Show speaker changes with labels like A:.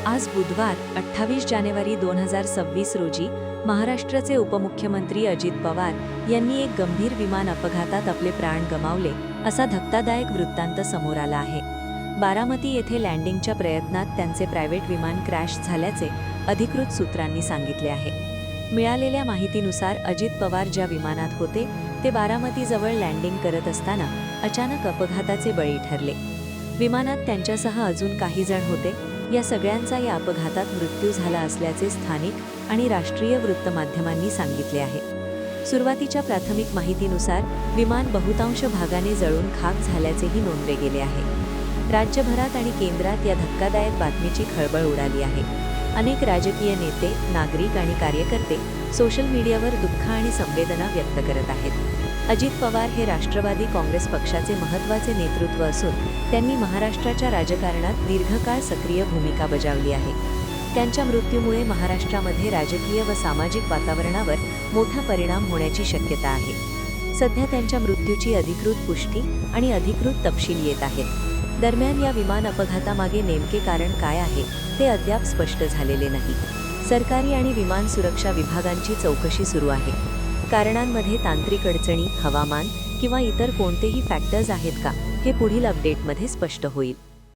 A: आज बुधवार 28 जानेवारी 2026 रोजी महाराष्ट्राचे उपमुख्यमंत्री अजित पवार यांनी एक गंभीर विमान अपघातात आपले प्राण गमावले असा धक्कादायक वृत्तांत समोर आला आहे। बारामती येथे लँडिंगच्या प्रयत्नात त्यांचे प्रायव्हेट विमान क्रॅश झाल्याचे अधिकृत सूत्रांनी सांगितले आहे। मिळालेल्या माहितीनुसार अजित पवार ज्या विमानात होते ते बारामतीजवळ लँडिंग करत असताना अचानक अपघाताचे बळी ठरले। विमानात त्यांच्यासह अजून काही जण होते। या सगळ्यांचा या अपघातात मृत्यू झाला असल्याचे स्थानिक आणि राष्ट्रीय वृत्तमाध्यमांनी सांगितले आहे। सुरुवातीच्या प्राथमिक माहितीनुसार विमान बहुतांश भागाने जळून खाक झाल्याचेही नोंदले गेले आहे। राज्यभरात आणि केंद्रात या धक्कादायक बातमीची खळबळ उडाली आहे। अनेक राजकीय नेते, नागरिक आणि कार्यकर्ते सोशल मीडियावर दुःख आणि संवेदना व्यक्त करत आहेत। अजित पवार हे राष्ट्रवादी काँग्रेस पक्षाचे महत्त्वाचे नेतृत्व असून त्यांनी महाराष्ट्राच्या राजकारणात दीर्घकाळ सक्रिय भूमिका बजावली आहे। त्यांच्या मृत्यूमुळे महाराष्ट्रामध्ये राजकीय व सामाजिक वातावरणावर मोठा परिणाम होण्याची शक्यता आहे। सध्या त्यांच्या मृत्यूची अधिकृत पुष्टी आणि अधिकृत तपशील येत आहेत। दरम्यान या विमान अपघातामागे नेमके कारण काय आहे ते अद्याप स्पष्ट झालेले नाही। सरकारी आणि विमान सुरक्षा विभागांची चौकशी सुरू आहे। कारणांमध्ये तांत्रिक अडचणी, हवामान किंवा इतर कोणतेही फॅक्टर्स आहेत का हे पुढील अपडेटमध्ये स्पष्ट होईल।